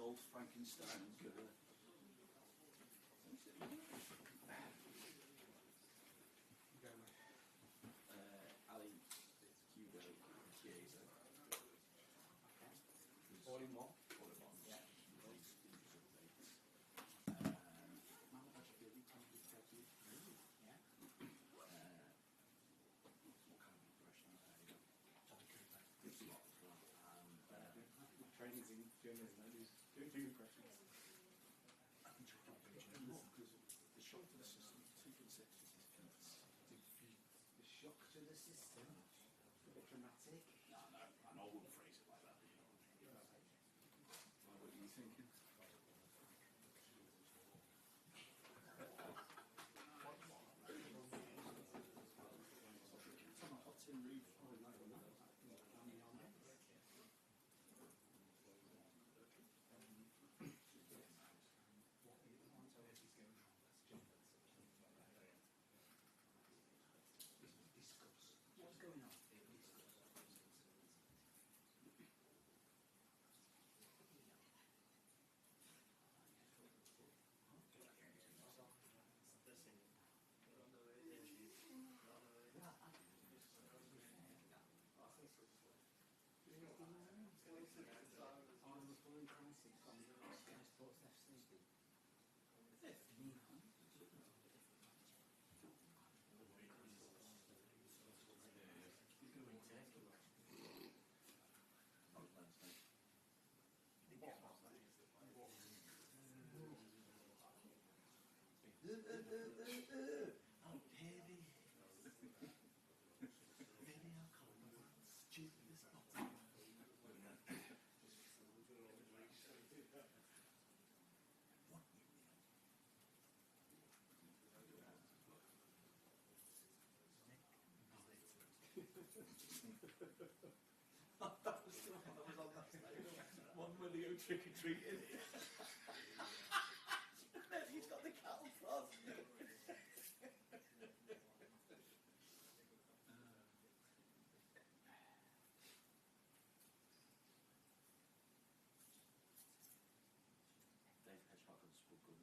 Gold, Frankenstein, and Gorilla. Ali, Hugo, Chiesa. All in one? All in one, yeah. What kind of impression Training's in journalism, I do impressions. The shock to the system, 2 consecutive defeats. The shock to the system? A bit dramatic. No, I know I wouldn't phrase it like that. Well, what are you thinking? It's on a hot tin roof. What's going on? Oh, heavy. Very alcohol. Stupid as not. That was the one that was on that stage. One where they go trick-or-treating. He's got the cattle prod. Dave Hedgehog and Spookle.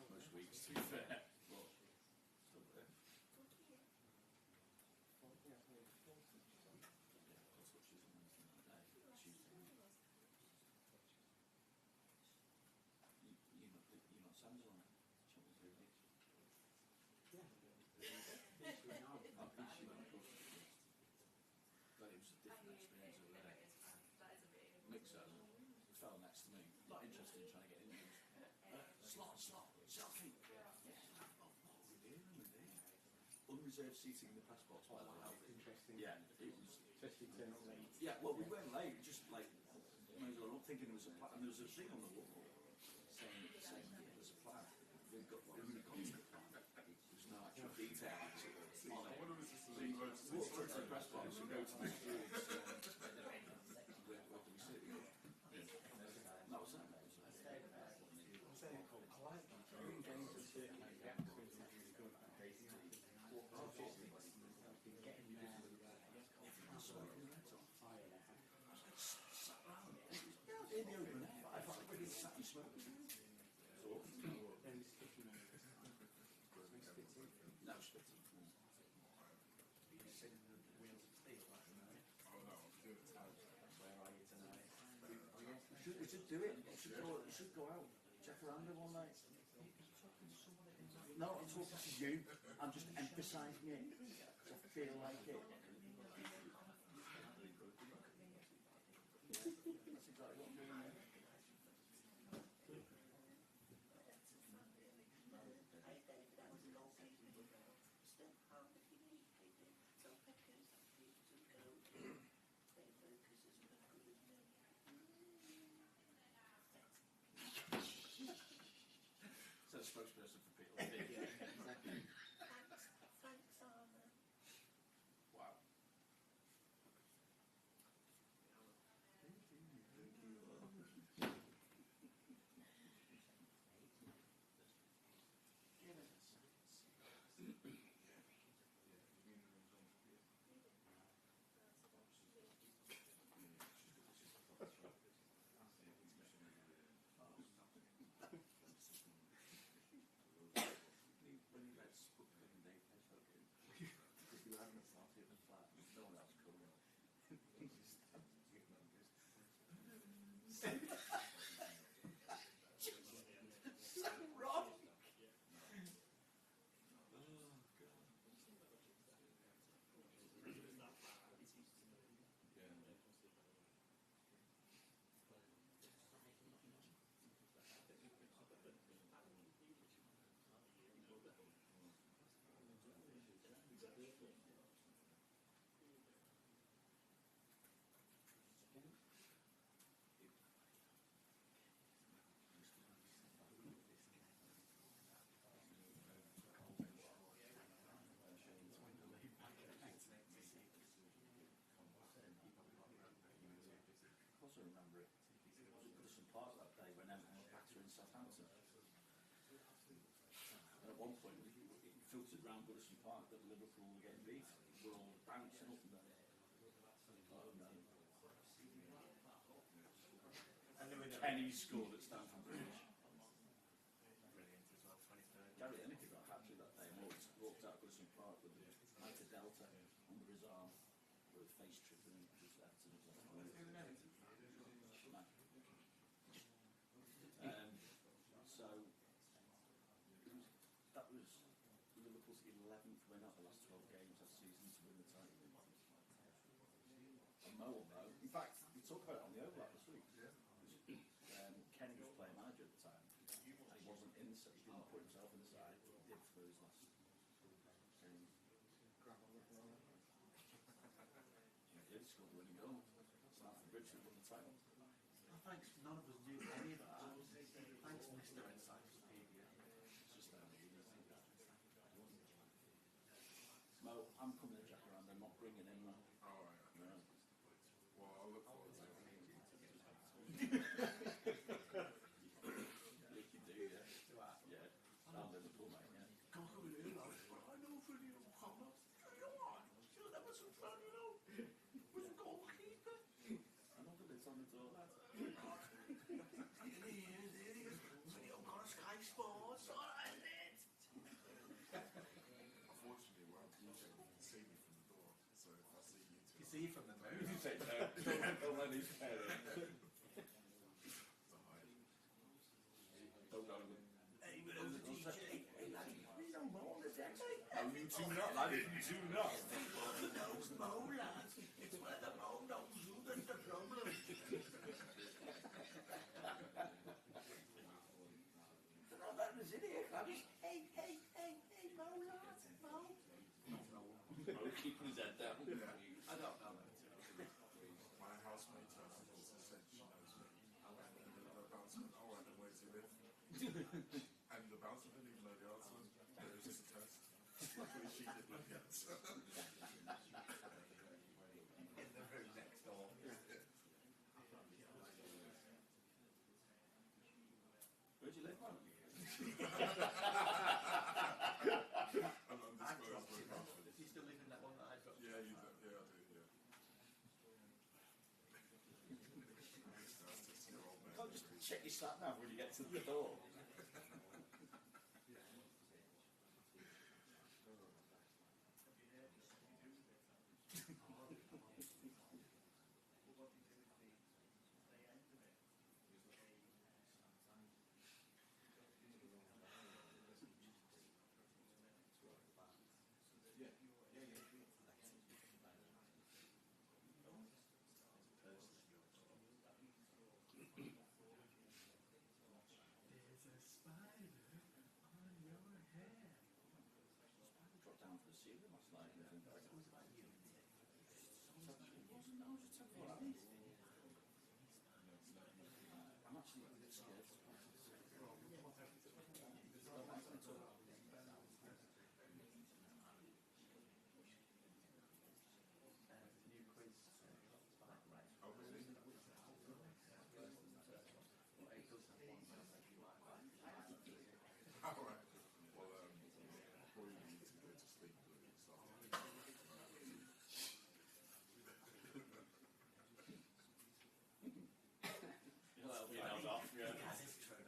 Most weeks, to be fair. You're not Sam's on it. Yeah. But it was a different experience over there. Mixer fell next to me. Not interested in trying to get in. Slot, selfie. Unreserved seating in the press box. Interesting. Yeah, it was. Especially turn up late. Yeah, well, we weren't late. Just like, I'm thinking there was a plan, and there was a thing on the wall saying there's a plan. We've got one in the concept plan. There's no actual detail on it. So you walk into the press box and go to the stewards. Where do we sit? That was that. I like doing games at certain gaps when it's really good. Getting there. Sat round. In the open air. I thought really sat and smoked. Then spitting. No spitting. You sit in the wheels of steel last night. Oh no, I'm doing it. Where are you tonight? We should do it. We should go out. Jacaranda one night. No, I'm talking to you. I'm just emphasising it. I feel like it. That's exactly what I'm doing. So a spokesperson for people. Yeah, exactly. Thanks, Arne. Wow. Park that day when Everton were battering Southampton. And at one point, it filtered round Goodison Park that Liverpool were getting beat. We're all bouncing up and down. Oh no. And then we Kenny scored at Stamford Bridge. brilliant as well, 23rd. Gary Lineker got a hat-trick that day and walked out of Goodison Park with the anti-delta under his arm with a face tripping and just Everton was like, Who knows? so that was Liverpool's 11th win out the last 12 games that season to win the title. And Mo will know. In fact, we talked about it on the overlap this week. Kenny was playing manager at the time. And he wasn't in the side. He didn't put himself in the side. He did for his last game. He did score the winning goal. Stamford Bridge that won the title. Oh, thanks, none of us knew any of that. Thanks, Mr. Encyclopedia. It's just down the easy. Mo, I'm coming to Jack around. I'm not bringing him. Alright, No. well, I'll look forward to it. You do, yeah. Yeah. Down Liverpool, mate, yeah. Come on, come in, lad. I know for you, come on. Come on. You'll never some fun, you know. With a goalkeeper. I know that it's on the door, lad. There he is. So you've got a Sky Sports, alright, it. Unfortunately, well, you can see me from the door, so if I see you two, You see from the moon. You take no. Don't let these parents. it's a hide. Don't go. Hey, but there's a DJ. Hey, lad, there's no more on the deck, mate. No, you do not, lad. You do not. Everybody knows Mo, lad. It's whether Mo knows you that's the problem. They're not letting us in here, lad. Hey, Mo, lad. Mo. Mo keeping his head down. I don't know that. My housemate turned up and said she knows me. And the bouncer went, alright, then where does he live? And the bouncer didn't even know the answer. It was just a test. Luckily, she didn't know the answer. In the room next door. Where'd you live, man? And undisclosed location. Does he still live in that one that I've got? Yeah, you do. Yeah, I do, yeah. That's just your old man. Can't just check your sat nav when you get to the door. There's a spider on your head. I dropped down for the ceiling last night. And it was about you. It wasn't, no, it was just temporary. I'm actually a bit scared. New quiz. Oh, really? Alright. Well, probably need to go to sleep and start. That'll be held off, yeah. That is true.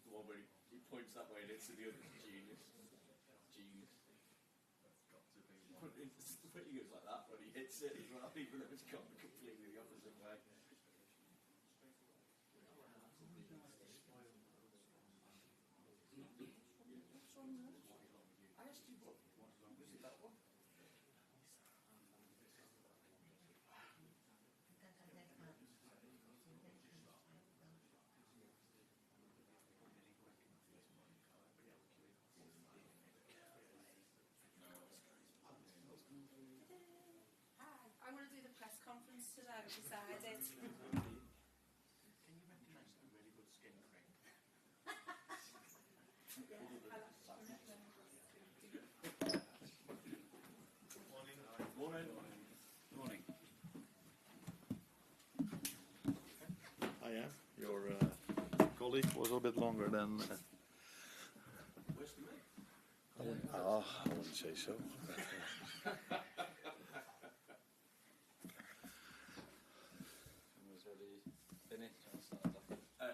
The one where he points that way and it's the other genius. Genius. But it's the way he goes like that when he hits it as well, even though it's gone completely the opposite way. What's wrong there? I asked you what was it, that one? Hi, I want to do the press conference today. We decided. Can you recognise the really good skin cream? Yeah, I like One Unfortunately, it was a bit longer than. Worse than me. I wouldn't say so.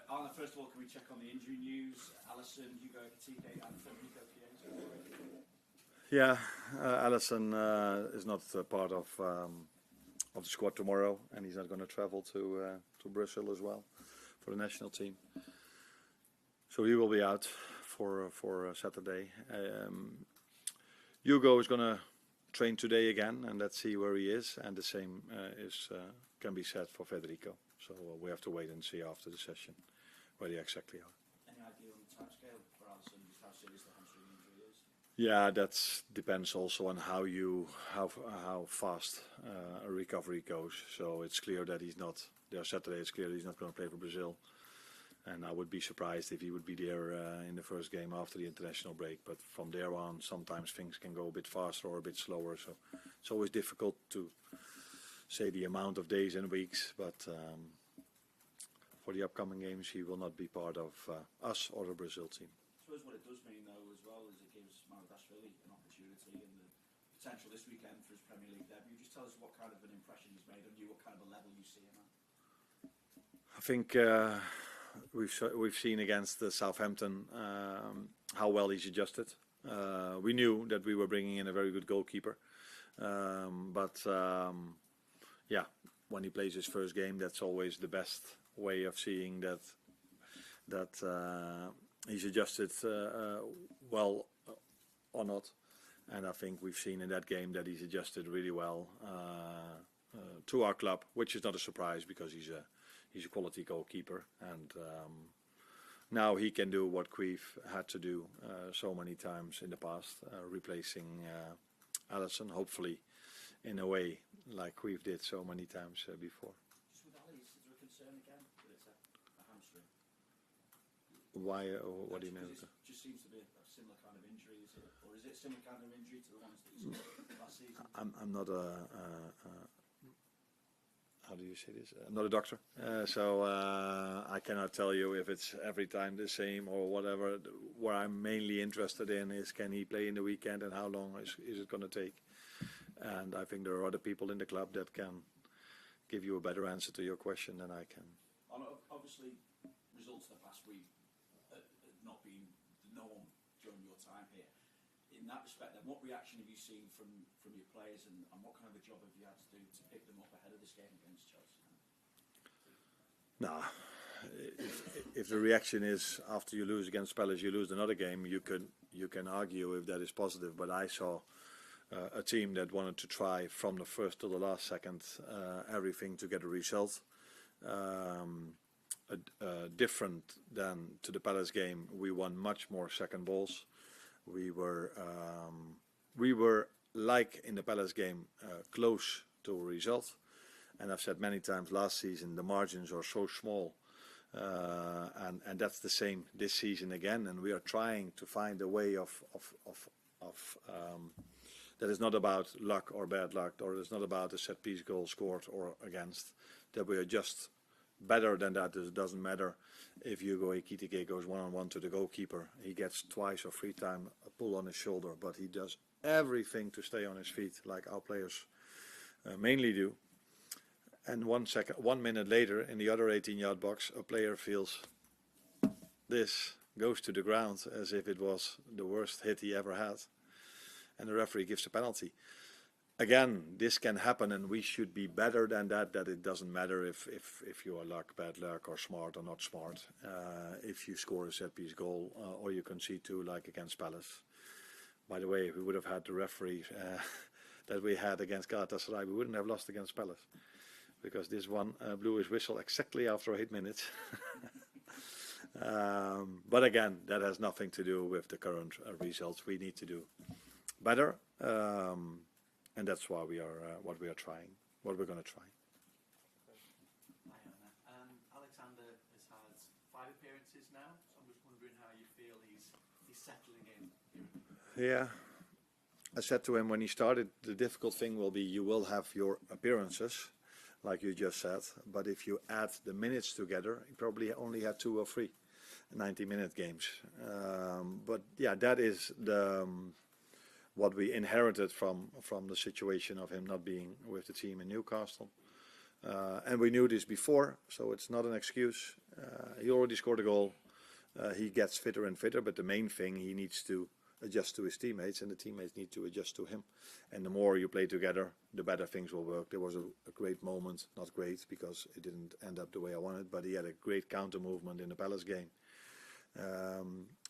Arne, first of all, can we check on the injury news? Alisson, Hugo Ekitike, and Federico Chiesa. Yeah, Alisson is not part of the squad tomorrow, and he's not going to travel to Brussels as well for the national team. So he will be out for Saturday. Hugo is going to train today again, and let's see where he is. And the same can be said for Federico. So we have to wait and see after the session where they exactly are. Any idea on the timescale for Alisson, just how serious the hamstring injury is? Yeah, that depends also on how fast a recovery goes. So it's clear that he's not there Saturday. It's clear that he's not going to play for Brazil, and I would be surprised if he would be there in the first game after the international break. But from there on, sometimes things can go a bit faster or a bit slower. So it's always difficult to say the amount of days and weeks. But for the upcoming games, he will not be part of us or the Brazil team. I suppose what it does mean, though, as well, is it gives Maradashvili an opportunity and the potential this weekend for his Premier League debut. Just tell us what kind of an impression he's made on you, what kind of a level you see him at. I think we've seen against Southampton how well he's adjusted. We knew that we were bringing in a very good goalkeeper, but when he plays his first game, that's always the best way of seeing that he's adjusted well or not. And I think we've seen in that game that he's adjusted really well to our club, which is not a surprise because he's a quality goalkeeper. And now he can do what Cruyff had to do so many times in the past, replacing Alisson, hopefully in a way like Cruyff did so many times before. Just with Ali, is there a concern again that it's a hamstring? Why? What do you mean? It just seems to be a similar kind of injury, is it? Or is it a similar kind of injury to the ones that you saw last season? I'm not how do you say this? I'm not a doctor, so I cannot tell you if it's every time the same or whatever. What I'm mainly interested in is can he play in the weekend and how long is it going to take? And I think there are other people in the club that can give you a better answer to your question than I can. Obviously, results the past week not been the norm during your time here. In that respect, then, what reaction have you seen from your players, and what kind of a job have you had to do to pick them up ahead of this game against Chelsea? Nah, if the reaction is after you lose against Palace, you lose another game, you can argue if that is positive. But I saw a team that wanted to try from the first to the last second everything to get a result. Different than to the Palace game, we won much more second balls. We were like in the Palace game close to a result, and I've said many times last season the margins are so small, and that's the same this season again. And we are trying to find a way of that is not about luck or bad luck, or it's not about a set piece goal scored or against. That we are just better than that. It doesn't matter if Hugo Ekitike goes one-on-one to the goalkeeper. He gets twice or three times a pull on his shoulder, but he does everything to stay on his feet, like our players mainly do. And 1 minute later, in the other 18-yard box, a player feels this, goes to the ground as if it was the worst hit he ever had, and the referee gives a penalty. Again, this can happen, and we should be better than that. That it doesn't matter if you are luck, bad luck, or smart or not smart. If you score a set-piece goal or you concede two, like against Palace. By the way, if we would have had the referee that we had against Galatasaray, we wouldn't have lost against Palace, because this one blew his whistle exactly after 8 minutes. But again, that has nothing to do with the current results. We need to do better. And that's why we are what we're going to try. Hi, Arne. Alexander has had 5 appearances now, so I'm just wondering how you feel he's settling in. Yeah, I said to him when he started, the difficult thing will be you will have your appearances, like you just said, but if you add the minutes together, he probably only had 2 or 3. 90-minute games. But yeah, that is the what we inherited from the situation of him not being with the team in Newcastle. And we knew this before, so it's not an excuse. He already scored a goal. He gets fitter and fitter, but the main thing, he needs to adjust to his teammates, and the teammates need to adjust to him. And the more you play together, the better things will work. There was a great moment, not great because it didn't end up the way I wanted, but he had a great counter movement in the Palace game,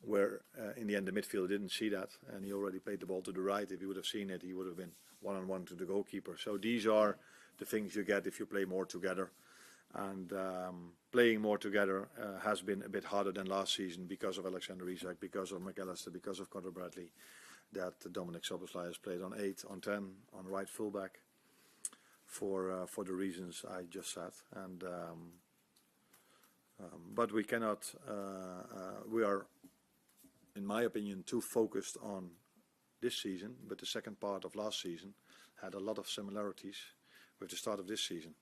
where in the end the midfielder didn't see that, and he already played the ball to the right. If he would have seen it, he would have been one-on-one to the goalkeeper. So these are the things you get if you play more together. And playing more together has been a bit harder than last season because of Alexander Isak, because of McAllister, because of Conor Bradley, that Dominic Szoboszlai has played on 8, on 10, on right fullback for the reasons I just said. And but we cannot, we are, in my opinion, too focused on this season, but the second part of last season had a lot of similarities with the start of this season.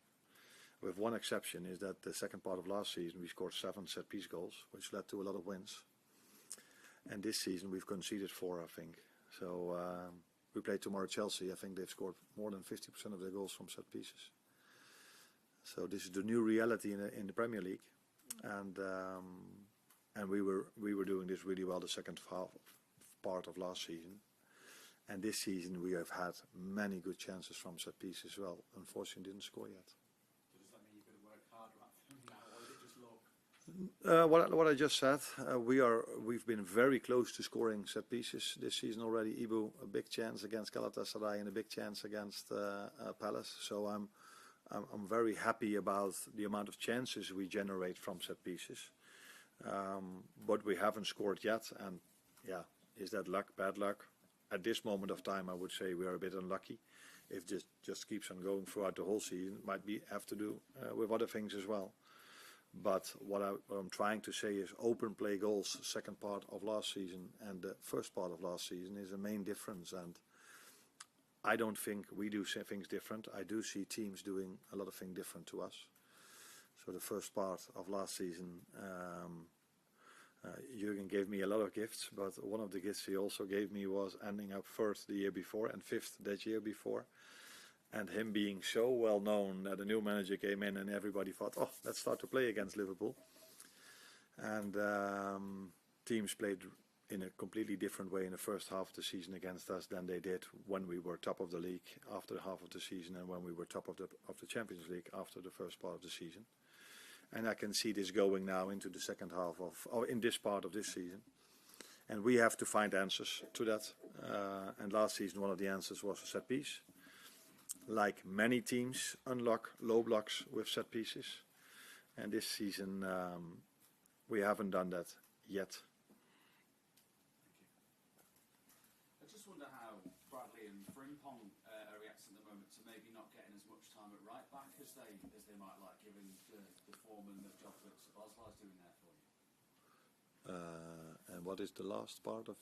With one exception, is that the second part of last season we scored 7 set-piece goals, which led to a lot of wins. And this season we've conceded 4, I think. So we play tomorrow Chelsea. I think they've scored more than 50% of their goals from set pieces. So this is the new reality in the Premier League, and we were doing this really well the second part of last season. And this season we have had many good chances from set pieces as well. Unfortunately, didn't score yet. What I just said, we've been very close to scoring set pieces this season already. Ibu, a big chance against Galatasaray and a big chance against Palace. So I'm very happy about the amount of chances we generate from set pieces, but we haven't scored yet. And yeah, is that luck, bad luck? At this moment of time, I would say we are a bit unlucky. If this just keeps on going throughout the whole season, it might have to do with other things as well. But what I'm trying to say is open play goals, second part of last season and the first part of last season is the main difference. And I don't think we do things different. I do see teams doing a lot of things different to us. So the first part of last season, Jürgen gave me a lot of gifts, but one of the gifts he also gave me was ending up 3rd the year before and 5th that year before. And him being so well known that a new manager came in and everybody thought, oh, let's start to play against Liverpool. And teams played in a completely different way in the first half of the season against us than they did when we were top of the league after the half of the season and when we were top of the Champions League after the first part of the season. And I can see this going now into the second half or in this part of this season. And we have to find answers to that. And last season one of the answers was a set piece. Like many teams, unlock low blocks with set pieces. And this season we haven't done that yet. I just wonder how Bradley and Frimpong are reacting at the moment to maybe not getting as much time at right back as they might like, given the form and the job that Szoboszlai is doing there for you. And what is the last part of?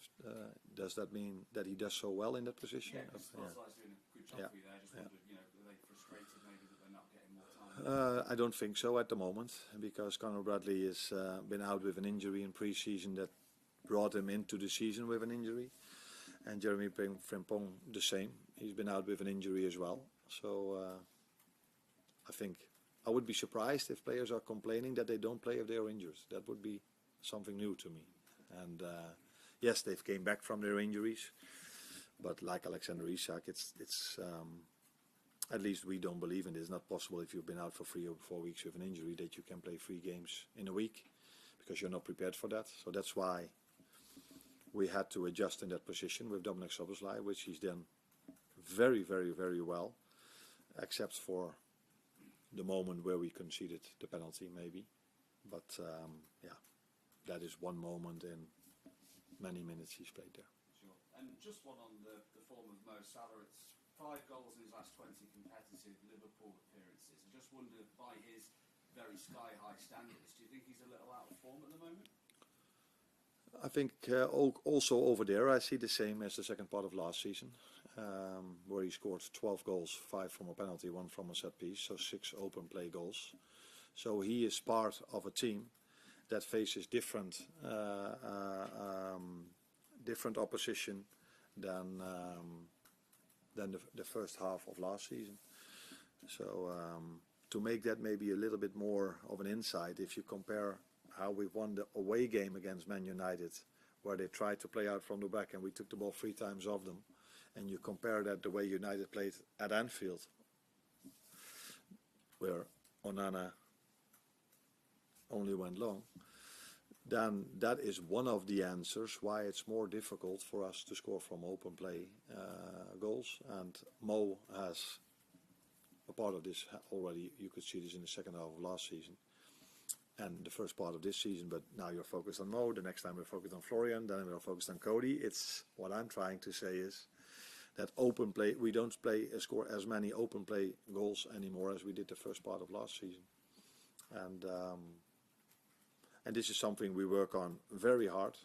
Does that mean that he does so well in that position? Yeah, because Szoboszlai is doing a good job for you there. I just wondered, are they frustrated maybe that they're not getting more time? I don't think so at the moment, because Conor Bradley has been out with an injury in pre-season that brought him into the season with an injury, and Jeremy Frimpong the same. He's been out with an injury as well. So I think I would be surprised if players are complaining that they don't play if they are injured. That would be something new to me. And yes, they've came back from their injuries, but like Alexander Isak, it's at least we don't believe in it. It's not possible if you've been out for 3 or 4 weeks with an injury that you can play 3 games in a week, because you're not prepared for that. So that's why we had to adjust in that position with Dominic Szoboszlai, which he's done very, very, very well, except for the moment where we conceded the penalty maybe. But yeah, that is one moment in many minutes he's played there. Sure. And just one on the form of Mo Salah. It's 5 goals in his last 20 competitive Liverpool appearances. I just wonder, by his very sky-high standards, do you think he's a little out of form at the moment? I think also over there I see the same as the second part of last season, where he scored 12 goals, 5 from a penalty, 1 from a set piece, so 6 open play goals. So he is part of a team, that faces different different opposition than the first half of last season. So to make that maybe a little bit more of an insight, if you compare how we won the away game against Man United, where they tried to play out from the back and we took the ball 3 times off them, and you compare that the way United played at Anfield, where Onana only went long, then that is one of the answers why it's more difficult for us to score from open play goals. And Mo has a part of this already. You could see this in the second half of last season and the first part of this season, but now you're focused on Mo, the next time we're focused on Florian, then we're focused on Cody. It's what I'm trying to say is that open play, we don't score as many open play goals anymore as we did the first part of last season. And this is something we work on very hard.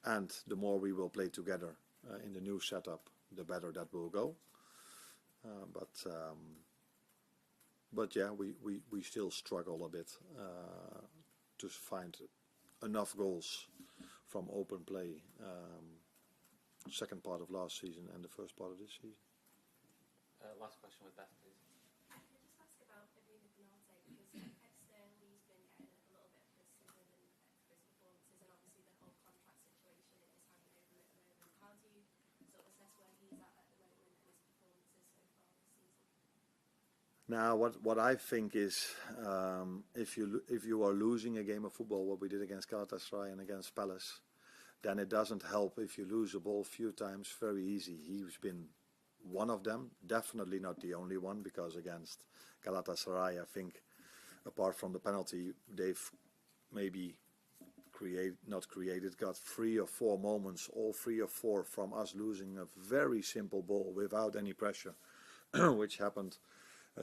And the more we will play together in the new setup, the better that will go. But yeah, we still struggle a bit to find enough goals from open play. Second part of last season and the first part of this season. Last question with Beth, please. I could just ask about Bruno Bernardo, because externally he's been getting a little bit of criticism for his performances, and obviously the whole contract situation is hanging over him at the moment. How do you sort of assess where he's at the moment and his performances so far this season? Now, what I think is, if you are losing a game of football, what we did against Galatasaray and against Palace, then it doesn't help if you lose a ball a few times very easy. He's been one of them, definitely not the only one, because against Galatasaray, I think, apart from the penalty, they've maybe got 3 or 4 moments, all 3 or 4 from us losing a very simple ball without any pressure, which happened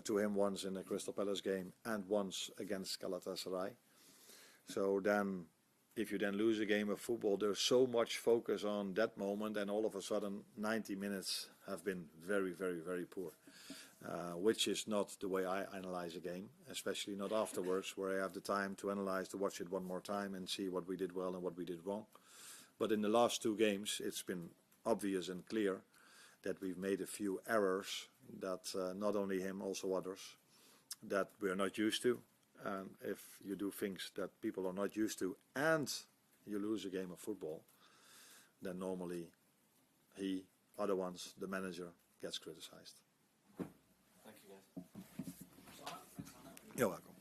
to him once in the Crystal Palace game and once against Galatasaray. So then, if you then lose a game of football, there's so much focus on that moment, and all of a sudden 90 minutes have been very, very, very poor, which is not the way I analyze a game, especially not afterwards, where I have the time to analyze, to watch it one more time and see what we did well and what we did wrong. But in the last 2 games, it's been obvious and clear that we've made a few errors that not only him, also others, that we're not used to. And if you do things that people are not used to and you lose a game of football, then normally he, other ones, the manager, gets criticized. Thank you, guys. You're welcome.